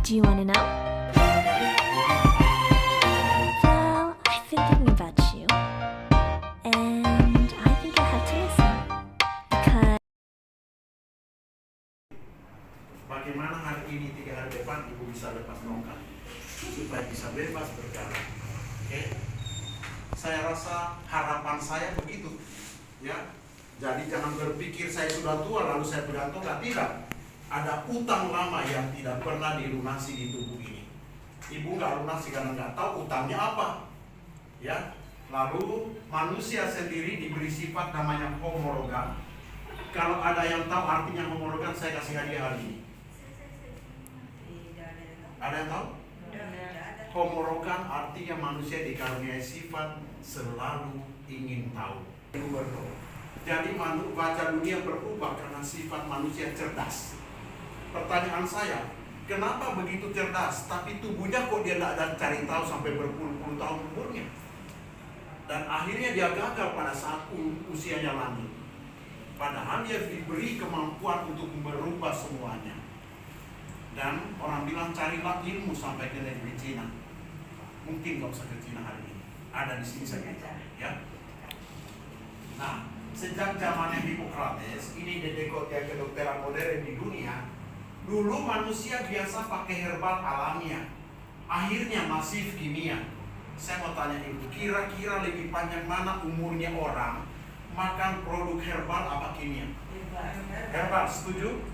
Do you want to know? Well, I've been thinking about you. And I think I have to listen. Because Bagaimana hari ini 3 hari depan ibu bisa lepas tongkat supaya bisa bebas berjalan. Oke? Saya rasa harapan saya begitu, ya. Jadi jangan berpikir saya sudah tua lalu saya pegang tongkat. Tidak. Ada utang lama yang tidak pernah dilunasi di tubuh ini. Ibu nggak lunasi karena nggak tahu utangnya apa, ya. Lalu manusia sendiri diberi sifat namanya homologan. Kalau ada yang tahu artinya homologan, saya kasih hadiah hari ini. Ada yang tahu? Homologan artinya manusia dikaruniai sifat selalu ingin tahu. Jadi baca dunia berubah karena sifat manusia cerdas. Pertanyaan saya, kenapa begitu cerdas, tapi tubuhnya kok dia tidak ada cari tahu sampai berpuluh-puluh tahun umurnya? Dan akhirnya dia gagal pada saat usianya lanjut. Padahal dia diberi kemampuan untuk merubah semuanya. Dan orang bilang carilah ilmu sampai ke negeri Cina. Mungkin nggak usah ke Cina hari ini. Ada di sini saja, ya. Nah, sejak zamannya Hippocrates, ini dedekotnya kedokteran modern di dunia. Dulu manusia biasa pakai herbal alamiah. Akhirnya masif kimia. Saya mau tanya ibu, kira-kira lebih panjang mana umurnya orang makan produk herbal apa kimia? Herbal, setuju?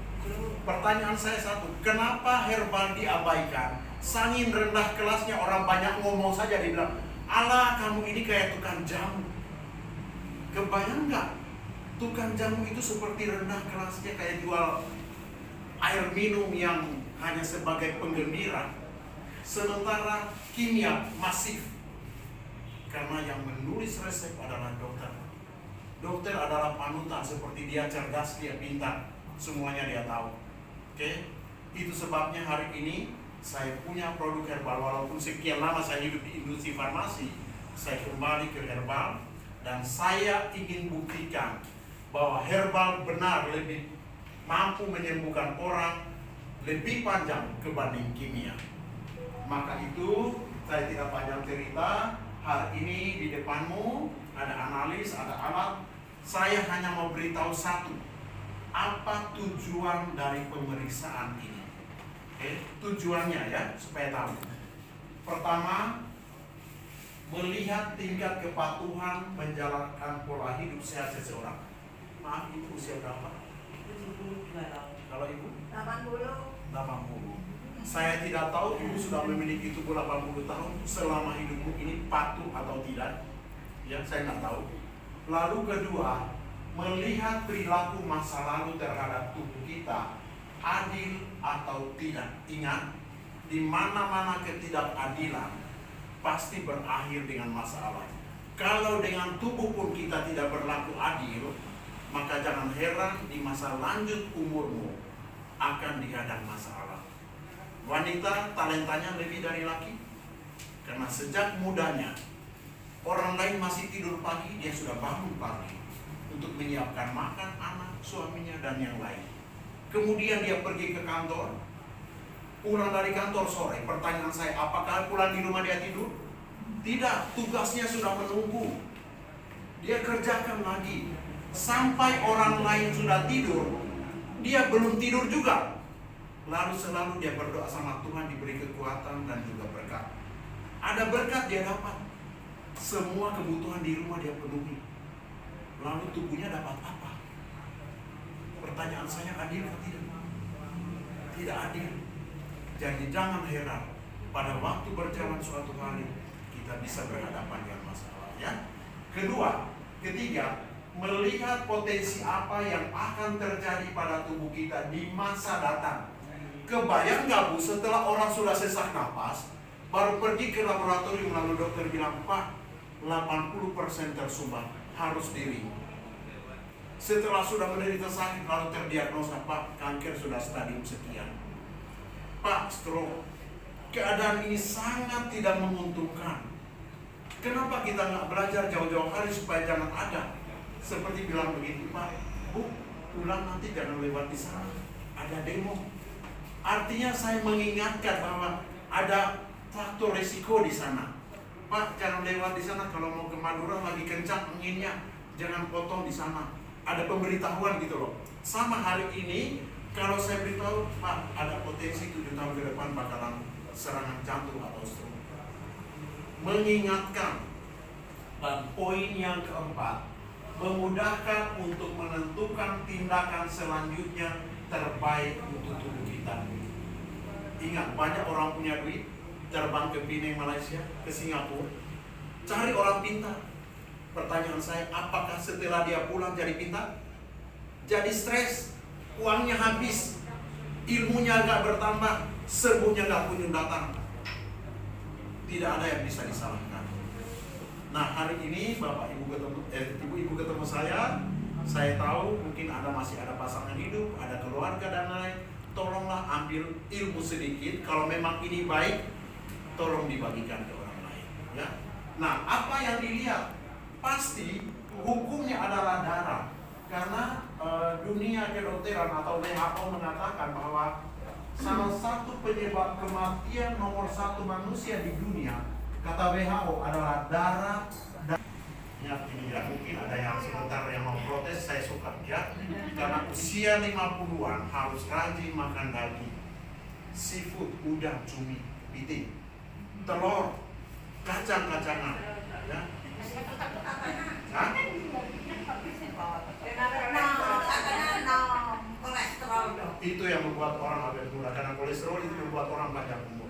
Pertanyaan saya satu, kenapa herbal diabaikan? Saking rendah kelasnya, orang banyak ngomong saja dibilang, "Alah, kamu ini kayak tukang jamu." Kebayang nggak? Tukang jamu itu seperti rendah kelasnya, kayak jual air minum yang hanya sebagai penggembira. Sementara kimia masif. Karena yang menulis resep adalah dokter. Dokter adalah panutan, seperti dia cerdas, dia pintar. Semuanya dia tahu. Oke? Itu sebabnya hari ini saya punya produk herbal. Walaupun sekian lama saya hidup di industri farmasi, saya kembali ke herbal. Dan saya ingin buktikan bahwa herbal benar lebih mampu menyembuhkan orang lebih panjang kebanding kimia. Maka itu saya tidak panjang cerita. Hari ini di depanmu ada analis, ada alat. Saya hanya mau beritahu satu. Apa tujuan dari pemeriksaan ini? Oke, tujuannya ya, supaya tahu. Pertama, melihat tingkat kepatuhan menjalankan pola hidup sehat seseorang. Maaf, ibu usia berapa? 72 tahun. Kalau ibu? 80. 80. Saya tidak tahu ibu sudah memiliki tubuh 80 tahun selama hidupmu ini patuh atau tidak. Ya, saya nggak tahu. Lalu kedua, melihat perilaku masa lalu terhadap tubuh kita adil atau tidak. Ingat, di mana-mana ketidakadilan pasti berakhir dengan masalah. Kalau dengan tubuh pun kita tidak berlaku adil, maka jangan heran di masa lanjut umurmu akan dihadang masalah. Wanita talentanya lebih dari laki, karena sejak mudanya orang lain masih tidur pagi, dia sudah bangun pagi untuk menyiapkan makan anak, suaminya, dan yang lain. Kemudian dia pergi ke kantor, pulang dari kantor sore. Pertanyaan saya, apakah pulang di rumah dia tidur? Tidak, tugasnya sudah menunggu. Dia kerjakan lagi. Sampai orang lain sudah tidur, dia belum tidur juga. Lalu selalu dia berdoa sama Tuhan, diberi kekuatan dan juga berkat. Ada berkat dia dapat. Semua kebutuhan di rumah dia penuhi. Lalu tubuhnya dapat apa? Pertanyaan saya, adil atau tidak? Tidak adil. Jadi jangan heran pada waktu berjalan suatu hari kita bisa berhadapan dengan masalah, ya. Ketiga, melihat potensi apa yang akan terjadi pada tubuh kita di masa datang. Kebayang nggak Bu, setelah orang sudah sesak napas, baru pergi ke laboratorium, lalu dokter bilang, "Pak, 80% tersumbat, harus diri." Setelah sudah menderita sakit, lalu terdiagnosa, "Pak, kanker sudah stadium sekian. Pak, stroke." Keadaan ini sangat tidak menguntungkan. Kenapa kita nggak belajar jauh-jauh hari supaya jangan ada? Seperti bilang begitu, "Pak, Bu, pulang nanti jangan lewat di sana, ada demo." Artinya saya mengingatkan bahwa ada faktor resiko di sana. Pak, jangan lewat di sana kalau mau ke Madura lagi kencang anginnya, jangan potong di sana. Ada pemberitahuan gitu loh. Sama hari ini, kalau saya beritahu, Pak, ada potensi 7 tahun ke depan bakalan serangan jantung atau stroke. Mengingatkan. Dan poin yang keempat, memudahkan untuk menentukan tindakan selanjutnya terbaik untuk tubuh kita. Ingat, banyak orang punya duit, terbang ke Penang, Malaysia, ke Singapura, cari orang pintar. Pertanyaan saya, apakah setelah dia pulang jadi pintar? Jadi stres, uangnya habis, ilmunya nggak bertambah, sembuhnya nggak kunjung datang. Tidak ada yang bisa disalahkan. Nah, hari ini Bapak Ibu ketemu saya tahu mungkin masih ada pasangan hidup, ada keluarga dan lain. Tolonglah ambil ilmu sedikit. Kalau memang ini baik, tolong dibagikan ke orang lain. Ya. Nah, apa yang dilihat? Pasti hukumnya adalah darah. Karena dunia kedokteran atau WHO mengatakan bahwa salah satu penyebab kematian nomor 1 manusia di dunia, kata WHO, adalah darah. Ya, ini ya, mungkin ada yang sebentar yang mau protes, saya suka ya. Karena usia 50-an harus rajin makan daging, seafood, udang, cumi, piting, telur, kacang-kacangan, ya. Hah? Itu yang membuat orang awet muda, karena kolesterol itu membuat orang panjang umur.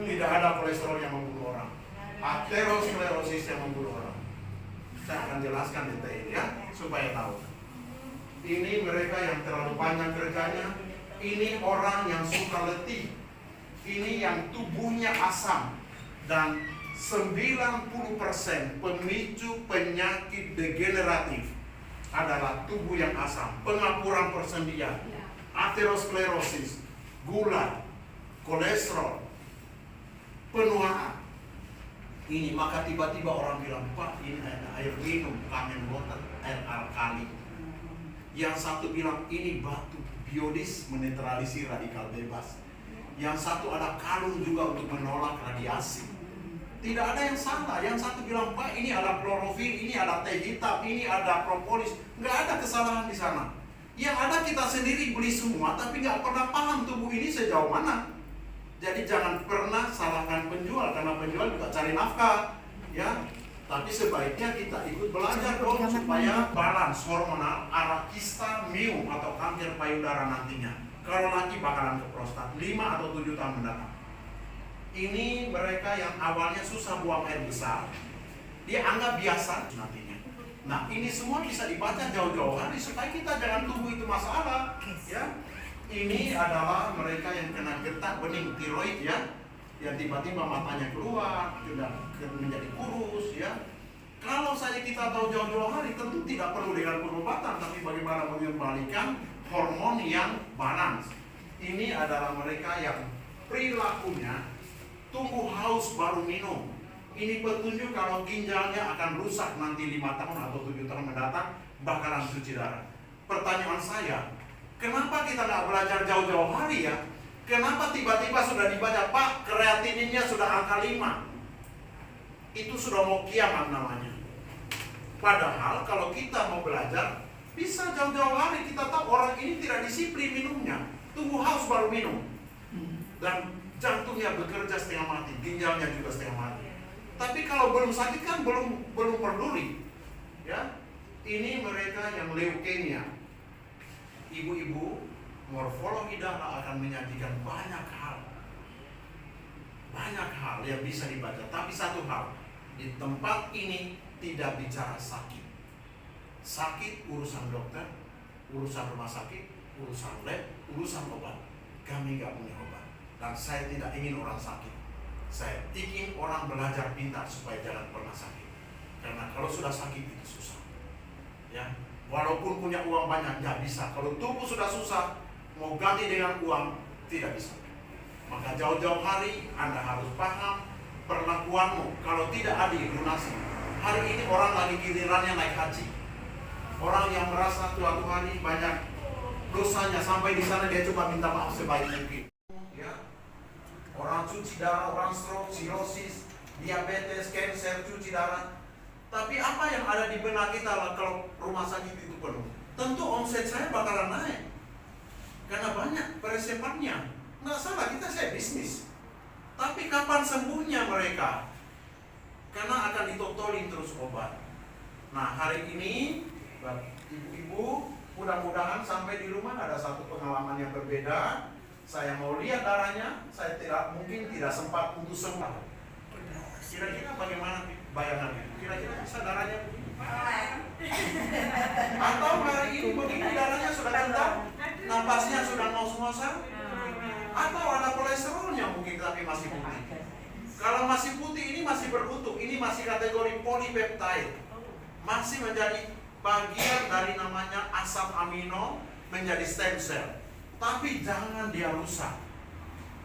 Tidak ada kolesterol yang membunuh orang, aterosklerosis yang membunuh orang. Saya akan jelaskan detail ya, supaya tahu. Ini mereka yang terlalu panjang kerjanya, ini orang yang suka letih, ini yang tubuhnya asam, dan 90% pemicu penyakit degeneratif adalah tubuh yang asam, pengapuran persendian, aterosklerosis, gula, kolesterol, penuaan. Ini maka tiba-tiba orang bilang, Pak, ini air minum, kamen water, air alkali. Yang satu bilang ini batu biodis menetralisir radikal bebas. Yang satu ada kalung juga untuk menolak radiasi. Tidak ada yang salah. Yang satu bilang, Pak, ini ada klorofil, ini ada teh hitam, ini ada propolis. Nggak ada kesalahan di sana. Yang ada kita sendiri beli semua, tapi nggak pernah paham tubuh ini sejauh mana. Jadi jangan pernah salahkan penjual, karena penjual juga cari nafkah, ya. Tapi sebaiknya kita ikut belajar dong supaya balance hormonal arah kista miom atau kanker payudara nantinya. Kalau laki bakalan ke prostat 5 atau 7 tahun mendatang. Ini mereka yang awalnya susah buang air besar, dia anggap biasa nantinya. Nah, ini semua bisa dibaca jauh-jauh hari supaya kita jangan tunggu itu masalah, ya. Ini adalah mereka yang kena getah bening tiroid ya, yang tiba-tiba matanya keluar, sudah menjadi kurus ya. Kalau saja kita tahu jauh-jauh hari, tentu tidak perlu dengan pengobatan, tapi bagaimana mengembalikan hormon yang balance. Ini adalah mereka yang perilakunya tunggu haus baru minum. Ini petunjuk kalau ginjalnya akan rusak nanti 5 tahun atau 7 tahun mendatang, bakalan cuci darah. Pertanyaan saya, kenapa kita nggak belajar jauh-jauh hari ya? Kenapa tiba-tiba sudah dibaca, Pak, kreatininnya sudah angka 5? Itu sudah mau kiamat namanya. Padahal kalau kita mau belajar, bisa jauh-jauh hari kita tahu orang ini tidak disiplin minumnya. Tunggu haus baru minum. Dan jantungnya bekerja setengah mati, ginjalnya juga setengah mati. Tapi kalau belum sakit kan belum peduli. Ya, ini mereka yang leukemia. Ibu-ibu, morfologi darah akan menyajikan banyak hal yang bisa dibaca. Tapi satu hal, di tempat ini tidak bicara sakit. Sakit urusan dokter, urusan rumah sakit, urusan lab, urusan obat. Kami nggak punya obat. Dan saya tidak ingin orang sakit. Saya ingin orang belajar pintar supaya jangan pernah sakit. Karena kalau sudah sakit itu susah. Ya, walaupun punya uang banyak nggak bisa. Kalau tubuh sudah susah, mau ganti dengan uang tidak bisa. Maka jauh-jauh hari Anda harus paham perlakuanmu. Kalau tidak adil, lunasi. Hari ini orang lagi gilirannya naik haji. Orang yang merasa suatu hari banyak dosanya, sampai di sana dia coba minta maaf sebaik mungkin. Orang cuci darah, orang stroke, sirosis, diabetes, cancer, cuci darah. Tapi apa yang ada di benak kita lah kalau rumah sakit itu penuh? Tentu omset saya bakalan naik. Karena banyak persiapannya. Nggak salah, saya bisnis. Tapi kapan sembuhnya mereka? Karena akan ditotolin terus obat. Nah, hari ini ibu-ibu mudah-mudahan sampai di rumah ada satu pengalaman yang berbeda. Saya mau lihat darahnya, saya mungkin tidak sempat untuk sembuh. Kira-kira bagaimana bayangannya? Kira-kira bisa darahnya begini? Atau hari ini begini darahnya sudah kental, napasnya sudah ngos-ngosan? Atau ada kolesterolnya mungkin tapi masih putih? Kalau masih putih ini masih berutuh, ini masih kategori polipeptide. Masih menjadi bagian dari namanya asam amino menjadi stem cell. Tapi jangan dia rusak.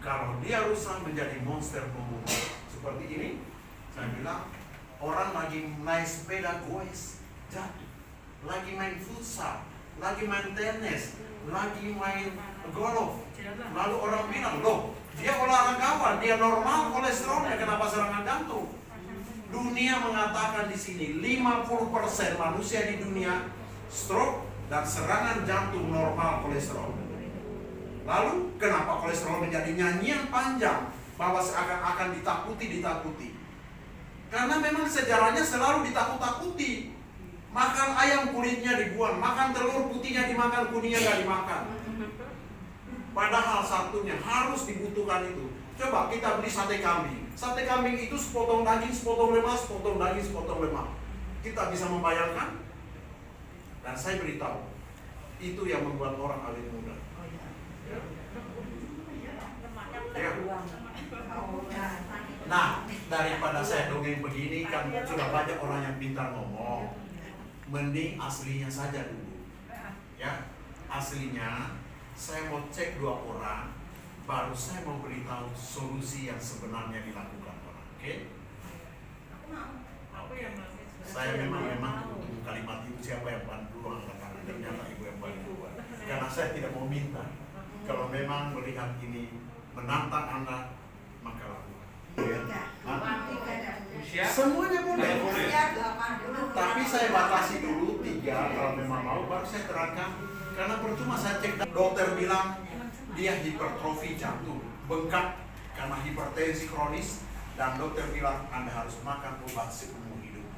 Kalau dia rusak menjadi monster pembunuh. Seperti ini, saya bilang orang lagi naik sepeda goes, jatuh. Lagi main futsal, lagi main tenis, lagi main golf. Lalu orang bilang, loh, dia olahragawan, dia normal kolesterolnya, kenapa serangan jantung? Dunia mengatakan di sini 50% manusia di dunia stroke dan serangan jantung normal kolesterol. Lalu kenapa kolesterol menjadi nyanyian panjang bahwa seakan-akan ditakuti? Karena memang sejarahnya selalu ditakut-takuti. Makan ayam kulitnya dibuang, makan telur putihnya dimakan, kuningnya nggak dimakan. Padahal satunya harus dibutuhkan itu. Coba kita beli sate kambing. Sate kambing itu sepotong daging, sepotong lemak, sepotong daging, sepotong lemak. Kita bisa membayangkan? Dan saya beritahu, itu yang membuat orang awet muda. Ya. Nah, daripada saya dongeng begini, kan sudah banyak orang yang pintar ngomong. Mending aslinya saja dulu. Ya, aslinya saya mau cek 2 orang, baru saya mau beritahu solusi yang sebenarnya dilakukan orang. Oke? Saya memang tunggu kalimat itu siapa yang bantu angkat tangan, ternyata ibu yang bantu. Karena saya tidak mau minta. Kalau memang melihat ini menantang Anda, maka lakukan. Semuanya boleh. Tapi saya batasi dulu 3, kalau memang mau baru saya terangkan. Karena percuma saya cek, dokter bilang dia hipertrofi jantung, bengkak karena hipertensi kronis, dan dokter bilang Anda harus makan obat seumur hidup.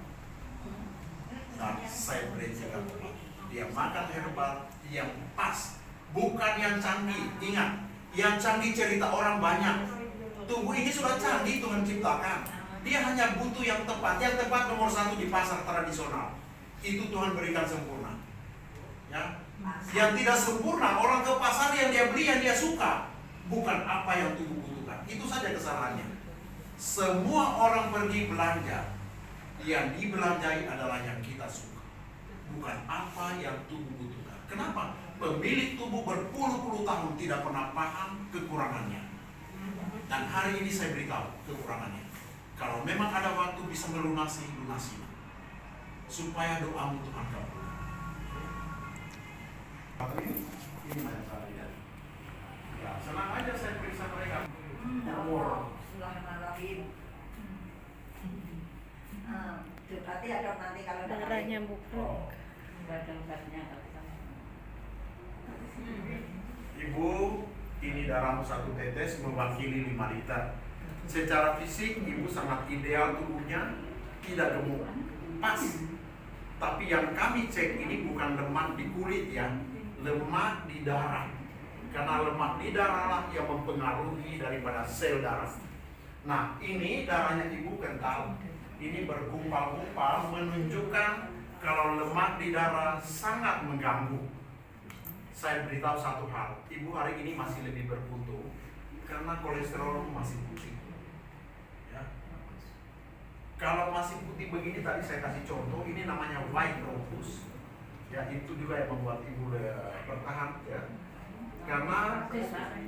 Dan saya berikan dia makan herbal yang pas, bukan yang canggih. Ingat, yang canggih cerita orang banyak. Tubuh ini sudah canggih Tuhan ciptakan. Dia hanya butuh yang tepat. Yang tepat nomor 1 di pasar tradisional. Itu Tuhan berikan sempurna. Ya. Yang tidak sempurna, orang ke pasar yang dia beli yang dia suka, bukan apa yang tubuh butuhkan. Itu saja kesalahannya. Semua orang pergi belanja, yang dibelanjai adalah yang kita suka, bukan apa yang tubuh butuhkan. Kenapa? Pemilik tubuh berpuluh-puluh tahun tidak pernah paham kekurangannya. Dan hari ini saya beritahu kekurangannya. Kalau memang ada waktu bisa melunasi, lunasi. Supaya doamu Tuhan kabulkan. Ini yang saya lihat. Ya, senang aja saya periksa mereka. Bismillahirrahmanirrahim. Berarti ada nanti kalau Darahnya bukruk. Ibu, ini darahmu 1 tetes mewakili 5 liter. Secara fisik ibu sangat ideal tubuhnya, tidak gemuk, pas. Tapi yang kami cek ini bukan lemak di kulit ya, lemak di darah. Karena lemak di darah lah yang mempengaruhi daripada sel darah. Nah, ini darahnya ibu kental. Ini bergumpal-gumpal menunjukkan kalau lemak di darah sangat mengganggu. Saya beritahu satu hal, ibu hari ini masih lebih berputu karena kolesterol masih putih. Ya. Kalau masih putih begini tadi saya kasih contoh, ini namanya white thrombus. Ya, itu juga yang membuat ibu bertahan ya. Karena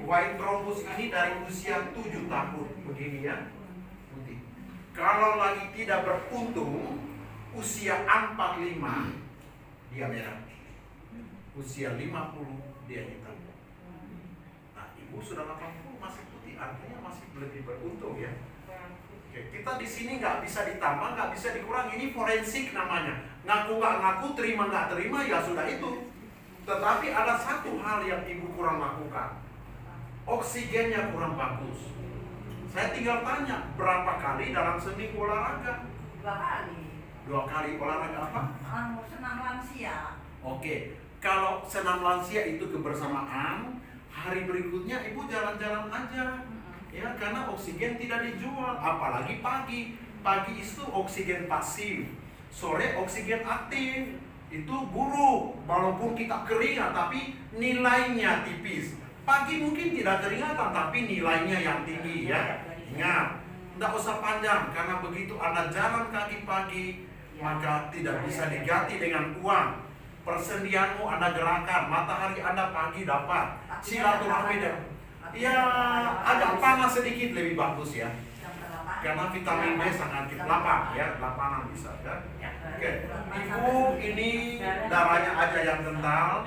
white thrombus ini dari usia 7 tahun begini ya, putih. Kalau lagi tidak beruntung, usia 45 dia merah. Usia 50 dia hitam. Nah, ibu sudah 80 masih putih, artinya masih lebih beruntung ya. Oke, kita di sini nggak bisa ditambah, nggak bisa dikurangi. Ini forensik namanya. Ngaku nggak ngaku, terima nggak terima, ya sudah itu. Tetapi ada satu hal yang ibu kurang lakukan. Oksigennya kurang bagus. Saya tinggal tanya, berapa kali dalam seminggu olahraga? 2 kali. 2 kali olahraga apa? Senam lansia. Oke, kalau senam lansia itu kebersamaan, hari berikutnya ibu jalan-jalan aja. Ya, karena oksigen tidak dijual, apalagi pagi. Pagi itu oksigen pasif, sore oksigen aktif. Itu buruk, walaupun kita keringat tapi nilainya tipis. Pagi mungkin tidak keringatan tapi nilainya yang tinggi ya. Ingat, tidak usah panjang karena begitu Anda jalan kaki pagi, maka tidak bisa diganti dengan uang. Persendianmu Anda gerakan, matahari Anda pagi dapat, silaturahmi dan ya agak panas sedikit lebih bagus ya. Karena vitamin D sangat kita 8 ya, 8an bisa kan. Oke, ibu ini darahnya aja yang kental.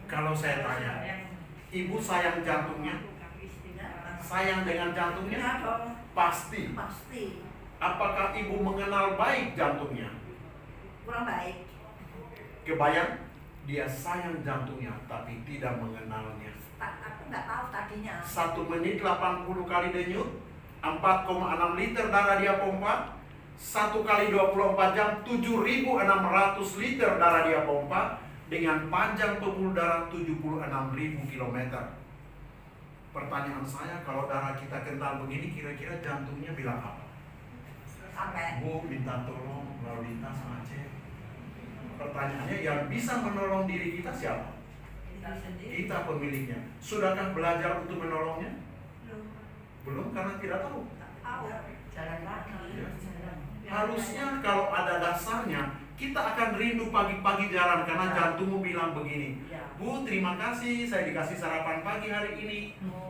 Kalau saya tanya, ibu sayang jantungnya? Sayang dengan jantungnya? Iya dong. Pasti. Pasti. Apakah ibu mengenal baik jantungnya? Kurang baik. Kebayang? Dia sayang jantungnya tapi tidak mengenalnya. Aku nggak tahu tadinya. 1 menit 80 kali denyut, 4,6 liter darah dia pompa. 1 kali 24 jam 7.600 liter darah dia pompa. Dengan panjang pembuluh darah 76.000 kilometer. Pertanyaan saya, kalau darah kita kental begini, kira-kira jantungnya bilang apa? Sampai. Bu, minta tolong lalu lintas macet. Pertanyaannya, yang bisa menolong diri kita siapa? Kita sendiri. Kita pemiliknya. Sudahkah belajar untuk menolongnya? Belum, karena tidak tahu. Tahu. Jalan lagi. Ya. Harusnya kalau ada dasarnya, kita akan rindu pagi-pagi jalan karena jantungmu bilang begini. Bu, terima kasih saya dikasih sarapan pagi hari ini.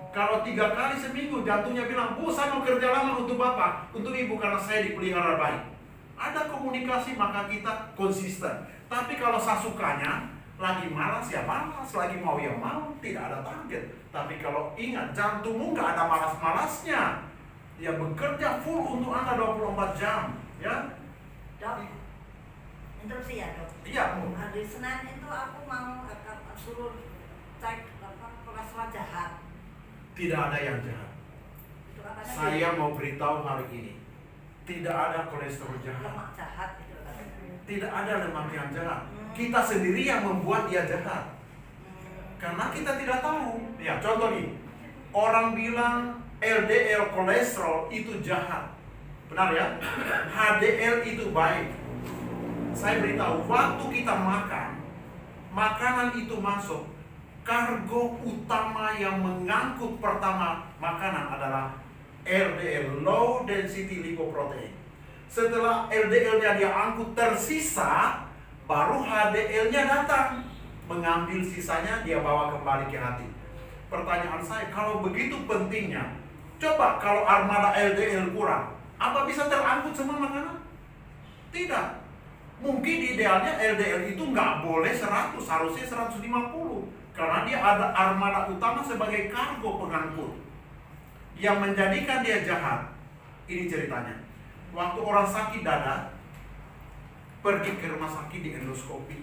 Kalau 3 kali seminggu jantungnya bilang, Bu, saya mau kerja lama untuk Bapak, untuk Ibu karena saya dipelihara baik. Ada komunikasi maka kita konsisten. Tapi kalau sasukanya lagi malas ya malas, lagi mau ya mau, tidak ada target. Tapi kalau ingat jantungmu nggak ada malas-malasnya, dia bekerja full untuk Anda 24 jam, ya. Dok, interupsi ya dok. Iya, Bu. Hari Senin itu aku mau suruh cek kolesterol jahat. Tidak ada yang jahat. Itu katanya Saya mau beritahu hari ini, tidak ada kolesterol jahat. lemak jahat itu katanya. Tidak ada lemak yang jahat. Kita sendiri yang membuat dia jahat. Karena kita tidak tahu. Ya, contoh nih. Orang bilang LDL kolesterol itu jahat. Benar ya? HDL itu baik. Saya beritahu, waktu kita makan, makanan itu masuk. Kargo utama yang mengangkut pertama makanan adalah LDL, low density lipoprotein. Setelah LDL-nya dia angkut tersisa, baru HDL-nya datang. Mengambil sisanya dia bawa kembali ke hati. Pertanyaan saya, kalau begitu pentingnya, coba kalau armada LDL kurang, apa bisa terangkut semua makanan? Tidak. Mungkin idealnya LDL itu nggak boleh 100, harusnya 150. Karena dia ada armada utama sebagai kargo pengangkut. Yang menjadikan dia jahat, ini ceritanya. Waktu orang sakit dada, pergi ke rumah sakit di endoskopi,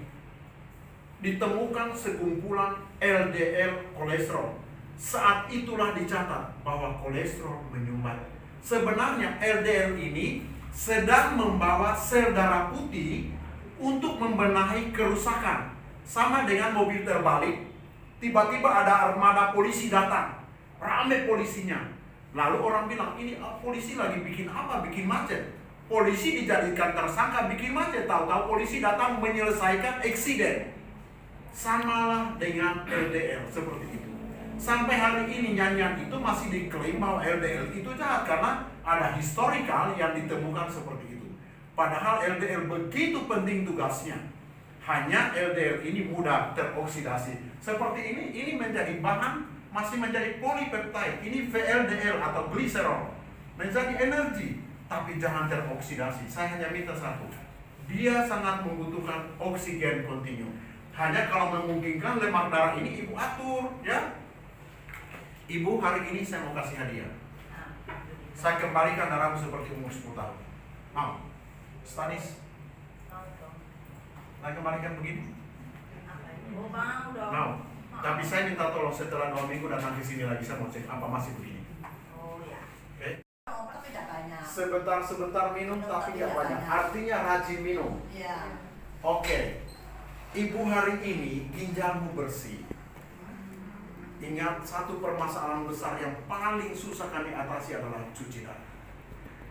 ditemukan sekumpulan LDL kolesterol. Saat itulah dicatat bahwa kolesterol menyumbat. Sebenarnya LDL ini sedang membawa sel darah putih untuk membenahi kerusakan. Sama dengan mobil terbalik, tiba-tiba ada armada polisi datang, ramai polisinya. Lalu orang bilang, ini polisi lagi bikin apa? Bikin macet. Polisi dijadikan tersangka bikin macet. Tahu-tahu polisi datang menyelesaikan eksiden. Samalah dengan LDL seperti itu. Sampai hari ini nyanyian itu masih diklaim bahwa LDL itu jahat karena ada historical yang ditemukan seperti itu. Padahal LDL begitu penting tugasnya. Hanya LDL ini mudah teroksidasi. Seperti ini menjadi bahan, masih menjadi polipeptide. Ini VLDL atau gliserol. Menjadi energi, tapi jangan teroksidasi. Saya hanya minta satu. Dia sangat membutuhkan oksigen kontinu. Hanya kalau memungkinkan lemak darah ini ibu atur, ya. Ibu, hari ini saya mau kasih hadiah. Saya kembalikan darahmu seperti umur 10 tahun. Mau? Stanis? Saya kembalikan begini? Oh, mau dong. Mau. Tapi saya minta tolong setelah 2 minggu datang ke sini lagi, saya mau cek apa masih begini. Oh ya. Oke? Oh, tapi tidak banyak. Sebentar minum tapi nggak banyak. Artinya rajin minum. Iya. Oke. Ibu, hari ini ginjalmu bersih. Ingat, satu permasalahan besar yang paling susah kami atasi adalah cuci darah.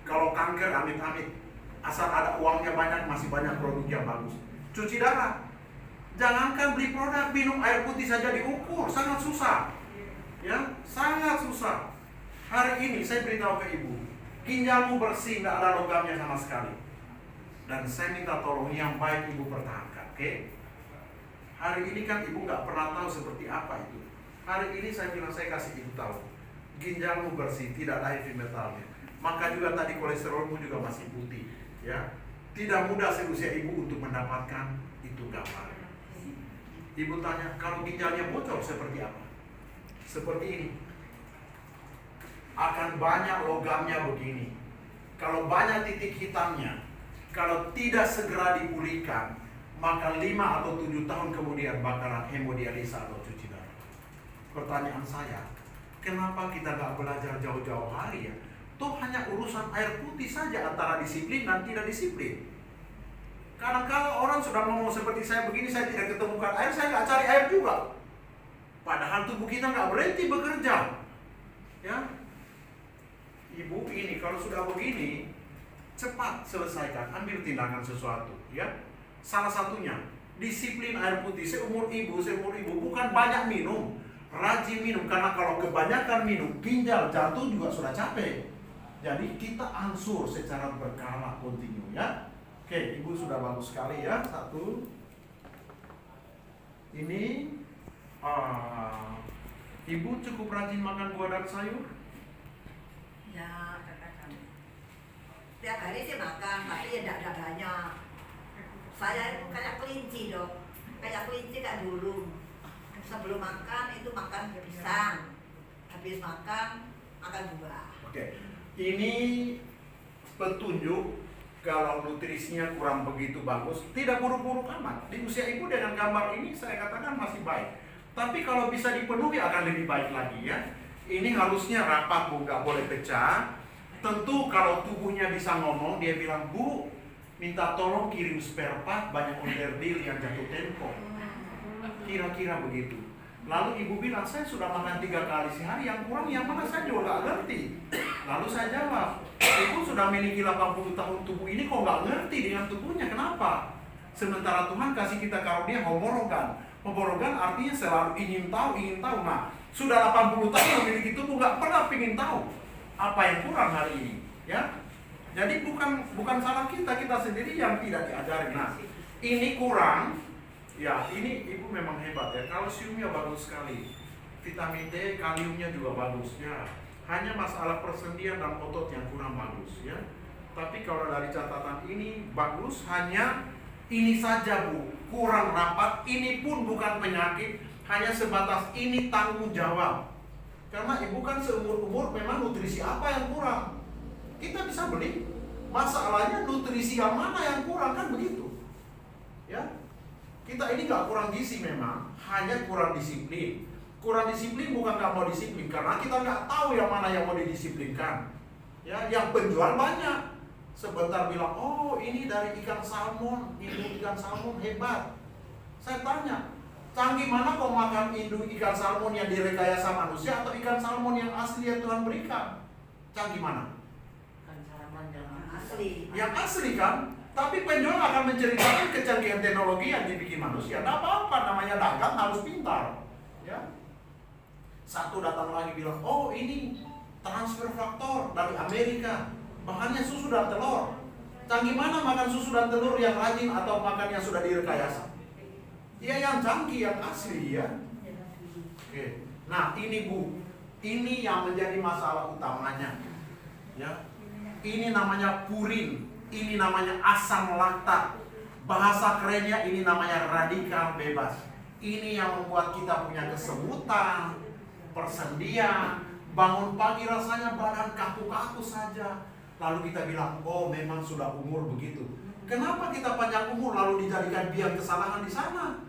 Kalau kanker, amit-amit, asal ada uangnya banyak, masih banyak produk yang bagus. Cuci darah. Jangankan beli produk, minum air putih saja diukur, sangat susah. Ya, sangat susah. Hari ini saya beritahu ke ibu, ginjalmu bersih, nggak ada logamnya sama sekali. Dan saya minta tolong yang baik ibu pertahankan, oke? Hari ini kan ibu nggak pernah tahu seperti apa itu. Hari ini saya bilang, saya kasih ibu tahu, ginjalmu bersih, tidak ada heavy metalnya. Maka juga tadi kolesterolmu juga masih putih, ya. Tidak mudah seusia ibu untuk mendapatkan itu gambar. Ibu tanya, kalau ginjalnya bocor seperti apa? Seperti ini. Akan banyak logamnya begini. Kalau banyak titik hitamnya, kalau tidak segera dipulihkan, maka 5 atau 7 tahun kemudian bakalan hemodialisa atau cuci darah. Pertanyaan saya, kenapa kita nggak belajar jauh-jauh hari ya? Toh hanya urusan air putih saja antara disiplin dan tidak disiplin. Kadang-kadang orang sudah ngomong seperti saya begini, saya tidak ketemukan air, saya nggak cari air juga. Padahal tubuh kita nggak berhenti bekerja. Ya, ibu ini kalau sudah begini, cepat selesaikan, ambil tindakan sesuatu. Ya, salah satunya disiplin air putih. Seumur ibu bukan banyak minum. Rajin minum, karena kalau kebanyakan minum, ginjal, jantung juga sudah capek. Jadi kita ansur secara berkala kontinu ya. Oke, ibu sudah bagus sekali ya. 1. Ini ibu cukup rajin makan buah dan sayur? Ya, kadang-kadang. Tiap hari sih makan, tapi ya tidak banyak. Saya itu kayak kelinci dok, kayak kelinci kayak dulu. Sebelum makan itu makan pisang, habis makan buah. Oke, ini petunjuk kalau nutrisinya kurang begitu bagus, tidak buruk-buruk amat. Di usia ibu dengan gambar ini saya katakan masih baik. Tapi kalau bisa dipenuhi akan lebih baik lagi ya. Ini harusnya rapat bu, nggak boleh pecah. Tentu kalau tubuhnya bisa ngomong, dia bilang, Bu, minta tolong kirim spare part banyak onderdil yang jatuh tempo. Kira-kira begitu. Lalu ibu bilang, saya sudah makan 3 kali sehari, yang kurang yang mana saya juga nggak ngerti. Lalu saya jawab, ibu sudah memiliki 80 tahun tubuh ini kok nggak ngerti dengan tubuhnya, kenapa? Sementara Tuhan kasih kita karunia homologan. Homologan artinya selalu ingin tahu. Nah, sudah 80 tahun memiliki tubuh, nggak pernah ingin tahu apa yang kurang hari ini. Ya, jadi bukan salah kita sendiri yang tidak diajarin. Nah, ini kurang. Ya, ini ibu memang hebat ya. Kalsiumnya bagus sekali, vitamin D, kaliumnya juga bagus ya. Hanya masalah persendian dan otot yang kurang bagus ya. Tapi kalau dari catatan ini bagus, hanya ini saja bu, kurang rapat. Ini pun bukan penyakit, hanya sebatas ini tanggung jawab. Karena ibu kan seumur-umur memang nutrisi apa yang kurang kita bisa beli. Masalahnya nutrisi yang mana yang kurang, kan begitu ya. Kita ini nggak kurang gizi memang, hanya kurang disiplin. Kurang disiplin bukan nggak mau disiplin, karena kita nggak tahu yang mana yang mau didisiplinkan. Ya, yang penjual banyak. Sebentar bilang, oh ini dari ikan salmon, induk ikan salmon hebat. Saya tanya, canggih mana kau makan induk ikan salmon yang direkayasa manusia atau ikan salmon yang asli yang Tuhan berikan? Canggih mana? Ikan salmon yang asli. Yang asli kan? Tapi penjual akan menceritakan kecanggihan teknologi yang dibikin manusia. Tidak apa-apa, namanya dagang harus pintar. Ya. Satu datang lagi bilang, oh ini transfer faktor dari Amerika, bahannya susu dan telur. Canggih mana makan susu dan telur yang rajin atau makan yang sudah direkayasa? Ya yang canggih, yang asli ya. Oke. Nah ini bu, ini yang menjadi masalah utamanya. Ya. Ini namanya purin. Ini namanya asam laktat. Bahasa kerennya ini namanya radikal bebas. Ini yang membuat kita punya kesemutan, persendian, bangun pagi rasanya badan kaku-kaku saja. Lalu kita bilang, oh memang sudah umur begitu. Kenapa kita panjang umur lalu dijadikan biang kesalahan di sana?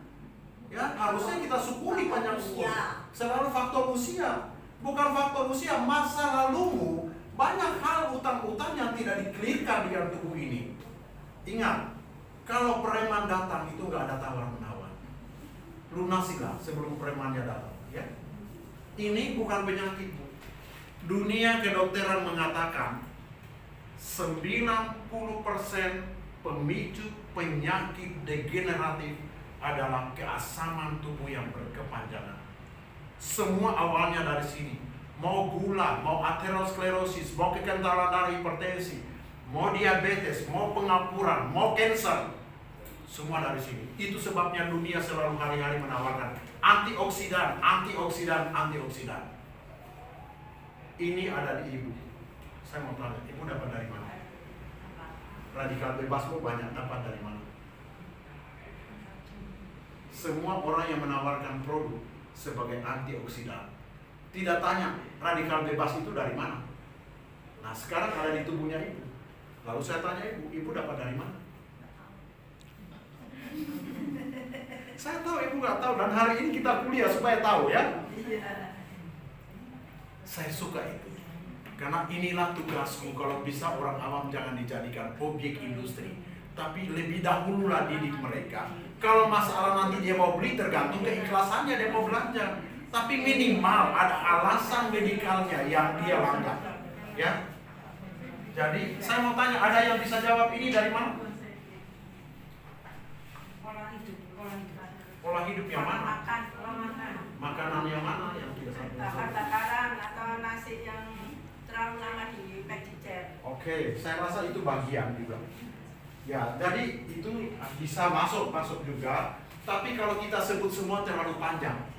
Ya, harusnya kita syukuri panjang umur. Selalu faktor usia. Bukan faktor usia, masa lalumu. Banyak hal utang-utang yang tidak dikelirkan di dalam tubuh ini. Ingat, kalau preman datang itu nggak ada tawar-menawar. Lunasilah sebelum premannya datang. Ya. Ini bukan penyakit. Dunia kedokteran mengatakan 90% pemicu penyakit degeneratif adalah keasaman tubuh yang berkepanjangan. Semua awalnya dari sini. Mau gula, mau aterosklerosis, mau kekentalan darah, hipertensi, mau diabetes, mau pengapuran, mau kanker. Semua dari sini. Itu sebabnya dunia selalu hari-hari menawarkan antioksidan, antioksidan, antioksidan. Ini ada di ibu. Saya mau tanya, ibu dapat dari mana? Radikal bebasmu banyak dapat dari mana? Semua orang yang menawarkan produk sebagai antioksidan tidak tanya radikal bebas itu dari mana. Nah sekarang ada di tubuhnya ibu. Lalu saya tanya ibu dapat dari mana? Saya tahu ibu nggak tahu, dan hari ini kita kuliah supaya tahu ya. Saya suka itu. Karena inilah tugasku. Kalau bisa orang awam jangan dijadikan objek industri, tapi lebih dahululah didik mereka. Kalau masalah nanti dia mau beli tergantung keikhlasannya dia mau belanja, tapi minimal ada alasan medikalnya yang dia langgar. Ya. Jadi saya mau tanya, ada yang bisa jawab ini dari mana? Pola hidup yang mana? Makanan yang mana yang tidak sampai? Bakar-bakaran atau nasi yang terlalu lama di pedicer. Oke, saya rasa itu bagian juga. Ya, jadi itu bisa masuk juga. Tapi kalau kita sebut semua terlalu panjang,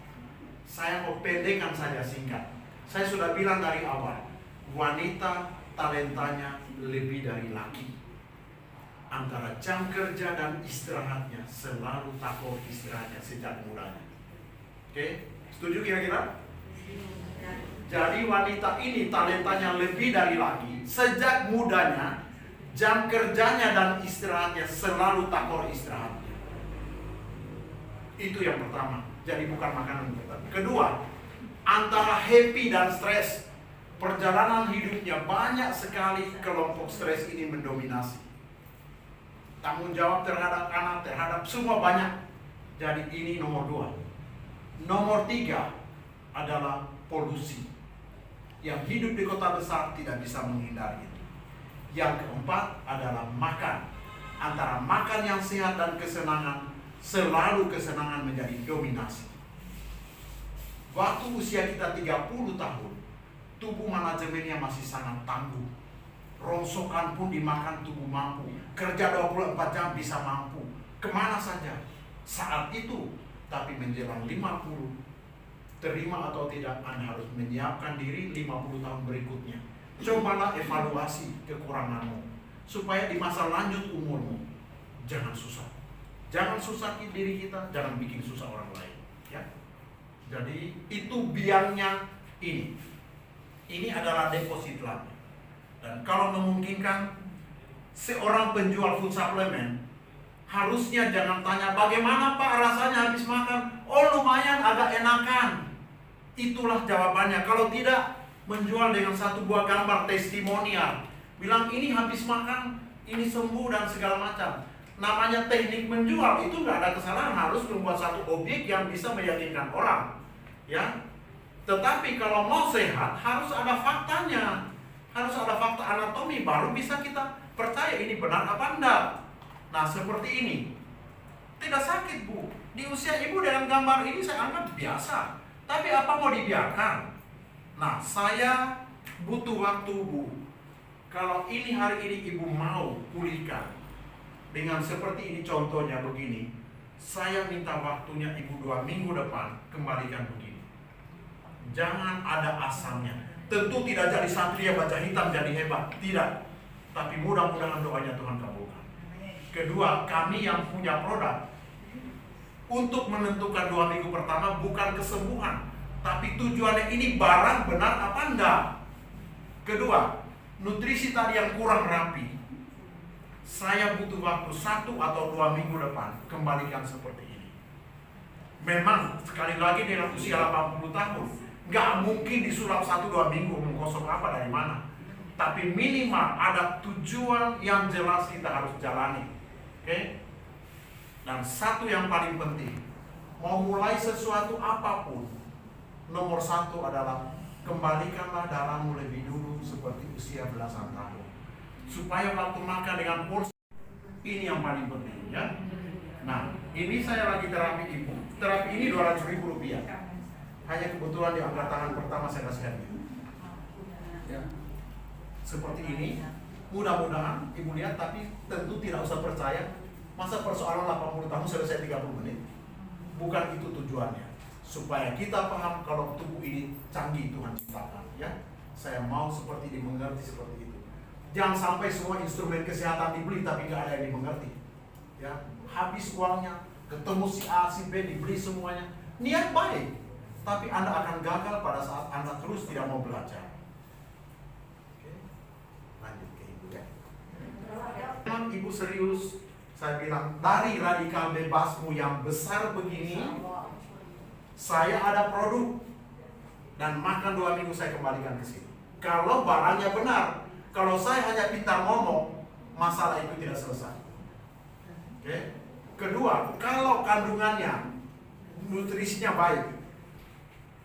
saya mau pendekkan saja singkat. Saya sudah bilang dari awal, wanita talentanya lebih dari laki. Antara jam kerja dan istirahatnya selalu takut istirahatnya sejak mudanya. Oke, setuju kira-kira? Jadi wanita ini talentanya lebih dari laki. Sejak mudanya, jam kerjanya dan istirahatnya selalu takut istirahatnya. Itu yang pertama. Jadi bukan makanan pertama. Kedua, antara happy dan stres. Perjalanan hidupnya banyak sekali kelompok stres ini mendominasi. Tanggung jawab terhadap anak, terhadap semua banyak. Jadi ini nomor 2. Nomor 3 adalah polusi. Yang hidup di kota besar tidak bisa menghindari itu. Yang keempat adalah makan. Antara makan yang sehat dan kesenangan, selalu kesenangan menjadi dominasi. Waktu usia kita 30 tahun, tubuh manajemennya masih sangat tangguh. Rongsokan pun dimakan tubuh mampu. Kerja 24 jam bisa mampu. Kemana saja. Saat itu, tapi menjelang 50, terima atau tidak, Anda harus menyiapkan diri 50 tahun berikutnya. Cobalah evaluasi kekuranganmu, supaya di masa lanjut umurmu, jangan susah. Jangan susahkan diri kita, jangan bikin susah orang lain. Ya. Jadi itu biangnya ini. Ini adalah deposit lab. Dan kalau memungkinkan, seorang penjual food supplement harusnya jangan tanya, bagaimana Pak rasanya habis makan? Oh lumayan, agak enakan. Itulah jawabannya. Kalau tidak, menjual dengan satu buah gambar testimonial, bilang ini habis makan, ini sembuh dan segala macam. Namanya teknik menjual, itu nggak ada kesalahan. Harus membuat satu objek yang bisa meyakinkan orang. Ya. Tetapi kalau mau sehat, harus ada faktanya. Harus ada fakta anatomi, baru bisa kita percaya ini benar apa enggak. Nah seperti ini. Tidak sakit Bu. Di usia ibu dengan gambar ini saya anggap biasa. Tapi apa mau dibiarkan? Nah saya butuh waktu Bu. Kalau ini hari ini ibu mau pulihkan dengan seperti ini, contohnya begini, saya minta waktunya ibu 2 minggu depan kembalikan begini. Jangan ada asamnya. Tentu tidak jadi satria baja hitam jadi hebat, tidak. Tapi mudah-mudahan doanya Tuhan kabulkan. Kedua, kami yang punya produk, untuk menentukan 2 minggu pertama bukan kesembuhan, Tapi tujuannya ini barang benar apa enggak? Kedua, nutrisi tadi yang kurang rapi, saya butuh waktu 1 atau 2 minggu depan kembalikan seperti ini. Memang sekali lagi dengan usia 80 tahun nggak mungkin disulap 1-2 minggu, menggosok apa dari mana. Tapi minimal ada tujuan yang jelas kita harus jalani. Oke? Dan satu yang paling penting, mau mulai sesuatu apapun, nomor 1 adalah kembalikanlah darahmu lebih dulu seperti usia belasan tahun, supaya waktu makan dengan porsi ini yang paling penting, ya. Nah, ini saya lagi terapi ibu. Terapi ini 200.000 rupiah. Hanya kebetulan di angkat tangan pertama saya kasih hadiah. Ya. Seperti ini. Mudah-mudahan ibu lihat, tapi tentu tidak usah percaya. Masa persoalan 80 tahun selesai 30 menit? Bukan itu tujuannya. Supaya kita paham kalau tubuh ini canggih Tuhan ciptakan, ya. Saya mau seperti dimengerti seperti itu. Jangan sampai semua instrumen kesehatan dibeli tapi nggak ada yang dimengerti. Ya, habis uangnya, ketemu si A, si B, dibeli semuanya. Niat baik, tapi Anda akan gagal pada saat Anda terus tidak mau belajar. Oke, lanjut ke ibu, ya. Memang ibu serius, saya bilang dari radikal bebasmu yang besar begini, saya ada produk dan makan 2 minggu saya kembalikan ke sini. Kalau barangnya benar, kalau saya hanya pintar ngomong, masalah itu tidak selesai. Oke. Kedua, kalau kandungannya, nutrisinya baik,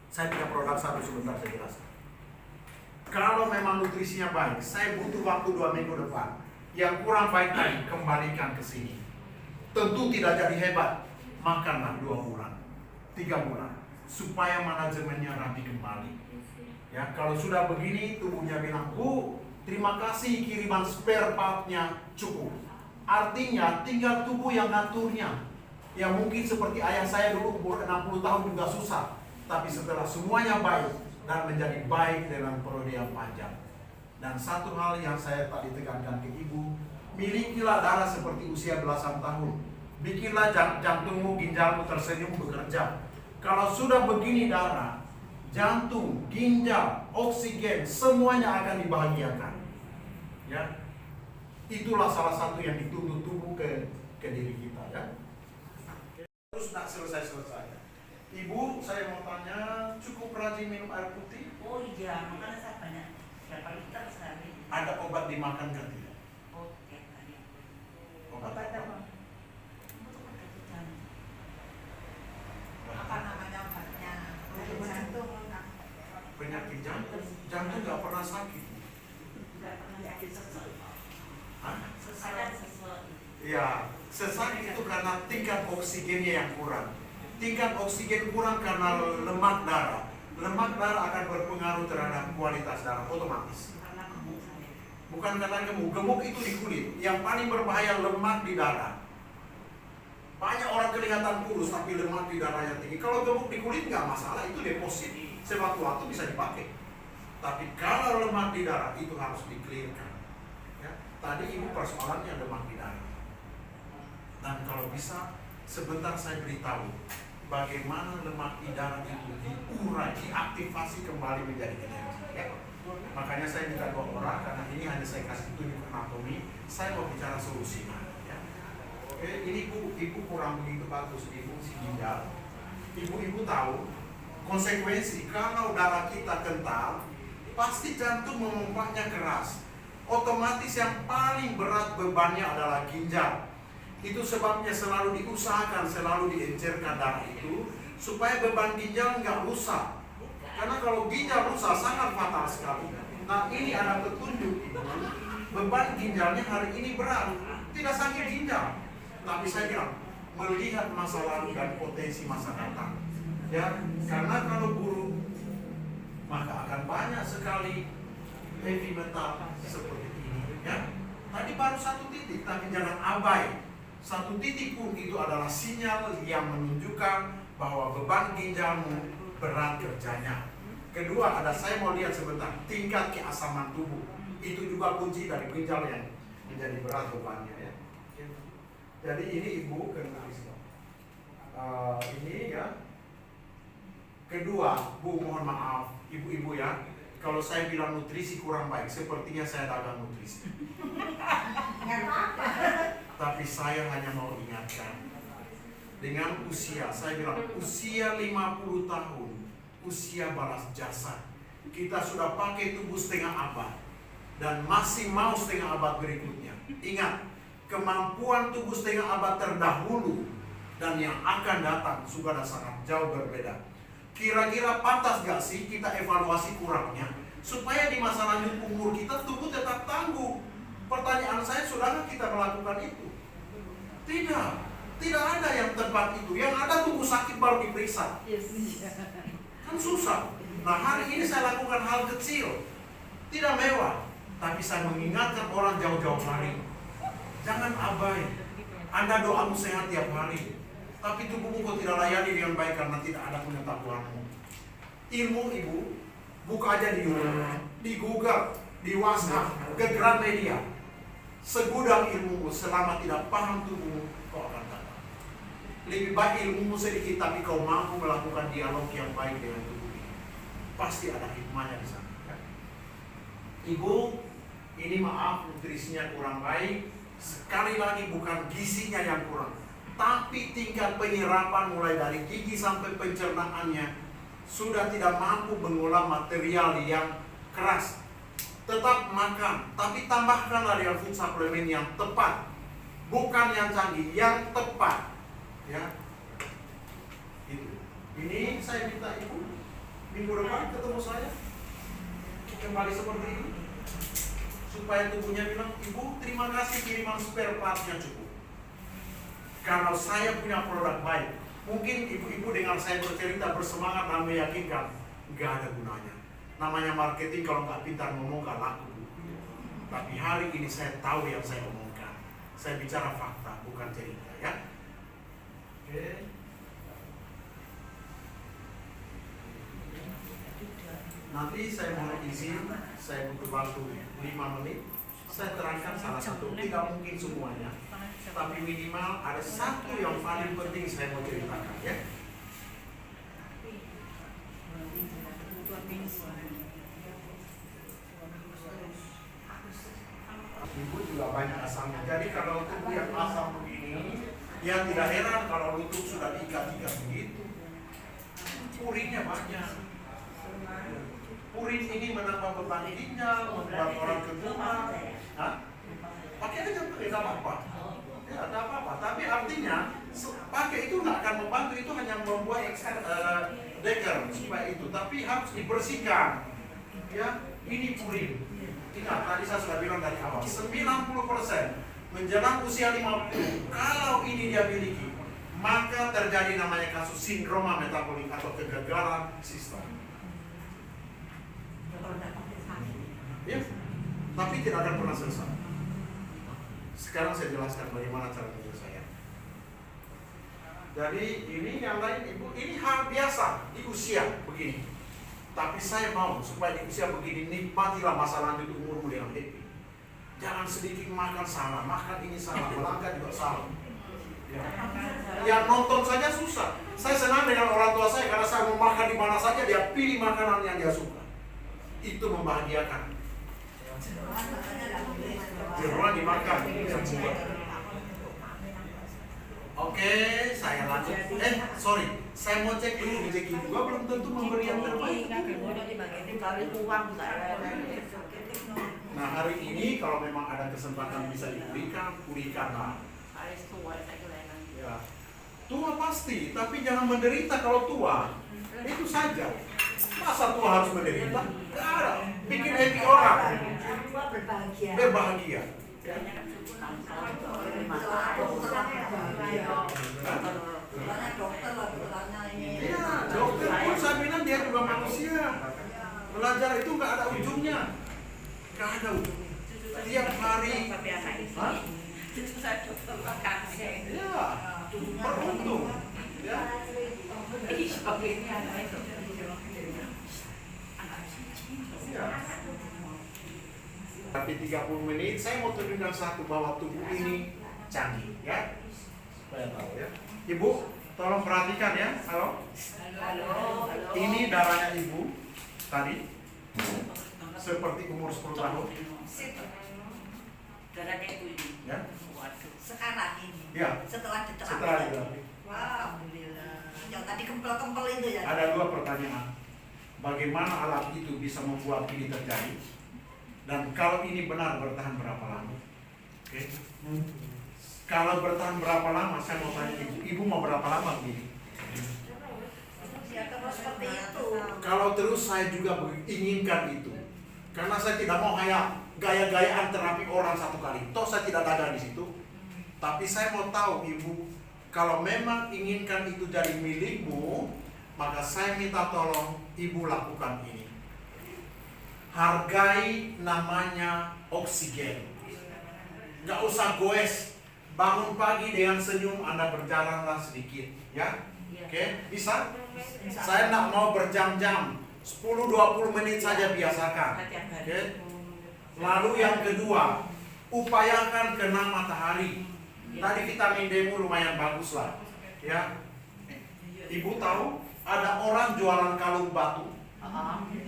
saya punya produk satu sebentar saya jelaskan. Kalau memang nutrisinya baik, saya butuh waktu 2 minggu depan. Yang kurang baik tadi kembalikan ke sini. Tentu tidak jadi hebat, makanlah 2 bulan, 3 bulan, supaya manajemennya rapi kembali. Ya, kalau sudah begini, tubuhnya bilang, Bu, terima kasih kiriman spare part-nya cukup. Artinya tinggal tubuh yang ngaturnya. Ya mungkin seperti ayah saya dulu umur 60 tahun juga susah. Tapi setelah semuanya baik dan menjadi baik dengan periode yang panjang. Dan satu hal yang saya tadi tekankan ke ibu, milikilah darah seperti usia belasan tahun. Bikinlah jantungmu, ginjalmu tersenyum bekerja. Kalau sudah begini darah, jantung, ginjal, oksigen, semuanya akan dibahagiakan. Ya, itulah salah satu yang dituntut tubuh ke diri kita, ya. Terus tidak selesai-selesai. Ibu, saya mau tanya, cukup rajin minum air putih? Oh iya, makanya saya banyak berapa liter sehari. Ada obat dimakan kan tidak? Oh tiap hari. Obat apa? Apa namanya obatnya? Jantung. Penyakit jantung. Jantung nggak pernah sakit. Tidak pernah sakit sesak. Hah? Sesak. Ya, sesak itu karena tingkat oksigennya yang kurang. Tingkat oksigen kurang karena lemak darah. Lemak darah akan berpengaruh terhadap kualitas darah otomatis. Karena gemuk saya. Bukan karena gemuk. Gemuk itu di kulit. Yang paling berbahaya lemak di darah. Banyak orang kelihatan kurus tapi lemak di darahnya tinggi. Kalau gemuk di kulit nggak masalah, itu deposit. Sewaktu-waktu bisa dipakai. Tapi kalau lemak di darah itu harus di-clearkan. Ya. Tadi ibu persoalannya lemak di darah. Dan kalau bisa sebentar saya beritahu bagaimana lemak di darah itu diurai, diaktifasi kembali menjadi energi. Ya. Makanya saya minta 2 orang karena ini hanya saya kasih tunjuk anatomi. Saya mau bicara solusinya. Ya. Oke, ini ibu kurang begitu bagus di fungsi ginjal. Ibu-ibu tahu konsekuensi kalau darah kita kental, pasti jantung memompanya keras. Otomatis yang paling berat bebannya adalah ginjal. Itu sebabnya selalu diusahakan, selalu diencerkan darah itu supaya beban ginjal nggak rusak. Karena kalau ginjal rusak sangat fatal sekali. Nah ini ada petunjuk ibu, beban ginjalnya hari ini berat, tidak sakit ginjal. Tapi saya bilang melihat masa lalu dan potensi masa datang. Ya, karena kalau buruk maka akan banyak sekali heavy metal seperti ini. Ya, tadi baru 1 titik, tapi jangan abai. 1 titik pun itu adalah sinyal yang menunjukkan bahwa beban ginjalmu berat kerjanya. Kedua, saya mau lihat sebentar tingkat keasaman tubuh. Itu juga kunci dari ginjal yang menjadi berat bebannya, ya. Jadi ini ibu kena ini ya. Kedua, Bu, mohon maaf, ibu-ibu ya, kalau saya bilang nutrisi kurang baik, sepertinya saya dagang nutrisi. Nggak apa-apa. Tapi saya hanya mau ingatkan, dengan usia, saya bilang usia 50 tahun, usia balas jasa. Kita sudah pakai tubuh setengah abad, dan masih mau setengah abad berikutnya. Ingat, kemampuan tubuh setengah abad terdahulu dan yang akan datang sudah sangat jauh berbeda. Kira-kira pantas gak sih kita evaluasi kurangnya supaya di masa lanjut umur kita tubuh tetap tangguh? Pertanyaan saya, sudahkah kita melakukan itu? Tidak, tidak ada yang tepat itu. Yang ada tubuh sakit baru diperiksa. Kan susah. Nah, hari ini saya lakukan hal kecil, tidak mewah, tapi saya mengingatkan orang jauh-jauh hari. Jangan abai. Anda doamu sehat tiap hari, tapi tubuhmu kok tidak layani dengan baik karena tidak ada pengetahuanmu. Ilmu ibu, buka aja di YouTube, di Google, di WhatsApp, gegeran media. Segudang ilmumu selama tidak paham tubuhmu, kau akan datang. Lebih baik ilmumu sedikit, tapi kau mampu melakukan dialog yang baik dengan tubuh ini. Pasti ada hikmahnya di sana. Ibu, ini maaf nutrisinya kurang baik. Sekali lagi bukan gizinya yang kurang, tapi tingkat penyerapan mulai dari gigi sampai pencernaannya sudah tidak mampu mengolah material yang keras. Tetap makan, tapi tambahkanlah dengan food supplement yang tepat, bukan yang canggih, yang tepat. Ya, itu. Ini saya minta ibu minggu depan ketemu saya kembali seperti ini, supaya tubuhnya bilang, ibu terima kasih kiriman spare partnya cukup. Kalau saya punya produk baik, mungkin ibu-ibu dengar saya bercerita bersemangat dan meyakinkan, nggak ada gunanya. Namanya marketing kalau nggak pintar ngomong nggak laku. Tapi hari ini saya tahu yang saya omongkan. Saya bicara fakta, bukan cerita ya. Oke. Nanti saya mohon izin, saya butuh waktu 5 menit. Saya terangkan salah satu, tidak mungkin semuanya, tapi minimal ada satu yang paling penting saya mau ceritakan ya. Ibu juga banyak asamnya. Jadi kalau tubuh yang asam begini, ya tidak heran kalau lutut sudah diikat-ikat begitu. Urinnya banyak. Urin ini menambah beban ginjal, membuat orang kebutuhan. Pakai aja tidak apa-apa. Ya, tidak apa-apa. Tapi artinya pakai itu nggak akan membantu, itu hanya membuat deker supaya itu. Tapi harus dibersihkan. Ya, ini urin. Ingat, tadi saya sudah bilang dari awal, 90% menjelang usia 50, kalau ini dia miliki, maka terjadi namanya kasus sindroma metabolik atau kegagalan sistem. Ya, tapi tidak akan pernah selesai. Sekarang saya jelaskan bagaimana cara menyelesaikan. Jadi ini yang lain ibu, ini hal biasa di usia begini. Tapi saya mau supaya di usia begini nikmatilah masa lanjut umurmu dengan happy. Jangan sedikit makan salah, makan ini salah, melangkah juga salah. Ya. Yang nonton saja susah. Saya senang dengan orang tua saya karena saya mau makan di mana saja dia pilih makanan yang dia suka. Itu membahagiakan. Jeroan dimakan yang buat. Oke, saya lanjut. Sorry, saya mau cek dulu rezeki juga belum tentu memberi yang terbaik. Nah hari ini kalau memang ada kesempatan bisa diberikan, pulihkanlah. Ya, tua pasti, tapi jangan menderita kalau tua. Itu saja. Masa tua harus menderita? Tidak ada. Bikin happy orang. Berbahagia. Iya, dokter pun saya bilang dia juga manusia. Belajar itu nggak ada ujungnya. Nggak ada ujungnya. Tiap hari. Ya, beruntung. Ya. Tapi 30 menit saya mau tunjukkan satu bahwa tubuh ini canggih ya. Supaya tahu ya. Ibu, tolong perhatikan ya. Halo. Halo. Ini darahnya ibu tadi, seperti umur 10 tahun. Situ. Darahnya itu ini. Ya, Waduh. Sekarang ini. ya. Setelah diterapi. Setelah diterapi. Wah, alhamdulillah. Yang tadi kempel-kempel itu ya. Ada 2 pertanyaan. Bagaimana alat itu bisa membuat ini terjadi? Dan kalau ini benar bertahan berapa lama? Oke. Kalau bertahan berapa lama, saya mau tanya ibu mau berapa lama begini? Ya terus seperti itu. Kalau terus saya juga inginkan itu, karena saya tidak mau kayak gaya-gayaan terapi orang 1 kali. Toh saya tidak dagang di situ. Tapi saya mau tahu ibu, kalau memang inginkan itu jadi milikmu, maka saya minta tolong ibu lakukan ini. Hargai namanya oksigen. Nggak usah goes. Bangun pagi dengan senyum, Anda berjalanlah sedikit, ya. Oke, bisa? Saya nggak mau berjam-jam, 10-20 menit saja biasakan. Oke. Lalu yang kedua, upayakan kena matahari. Tadi vitamin D-mu lumayan bagus lah, ya. Ibu tahu ada orang jualan kalung batu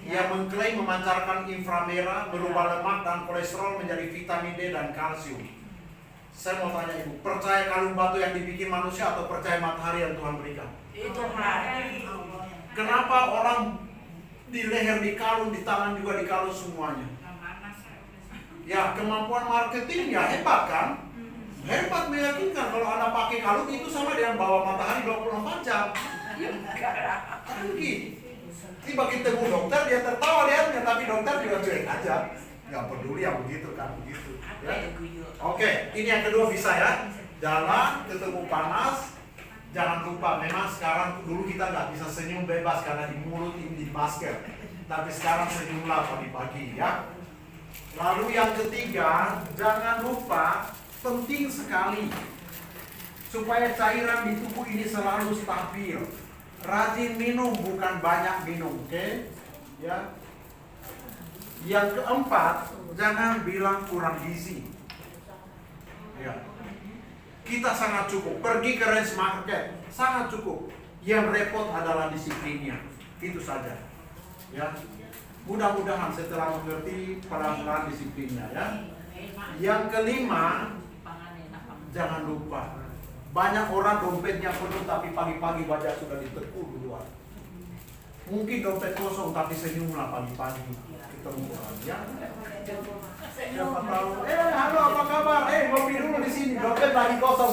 yang mengklaim memancarkan inframerah, merubah lemak dan kolesterol menjadi vitamin D dan kalsium. Saya mau tanya ibu, percaya kalung batu yang dibikin manusia atau percaya matahari yang Tuhan berikan? Itu hari. Kenapa orang di leher dikalung, di tangan juga dikalung semuanya? Ya, kemampuan marketing ya hebat kan? Hebat meyakinkan kalau Anda pakai kalung itu sama dengan bawa matahari 24 jam. Kan gitu. Tiba ketemu dokter dia tertawa lihatnya, tapi dokter juga cuek aja. Nggak peduli yang begitu kan, begitu. Ya. Oke, ini yang kedua bisa ya. Jalan, ketemu panas. Jangan lupa, memang sekarang dulu kita nggak bisa senyum bebas karena di mulut ini di masker. Tapi sekarang senyumlah pagi-pagi ya. Lalu yang ketiga, jangan lupa, penting sekali supaya cairan di tubuh ini selalu stabil. Rajin minum, bukan banyak minum, oke? Ya. Yang keempat, jangan bilang kurang gizi. Ya. Kita sangat cukup. Pergi ke range market, sangat cukup. Yang repot adalah disiplinnya. Itu saja. Ya. Mudah-mudahan setelah mengerti pelan-pelan disiplinnya ya. Yang kelima, jangan lupa. Banyak orang dompetnya penuh tapi pagi-pagi wajah sudah ditekuk duluan. Mungkin dompet kosong tapi senyumlah pagi-pagi ketemu orang ya. Siapa tahu, halo apa kabar? Ngopi dulu di sini, dompet lagi kosong.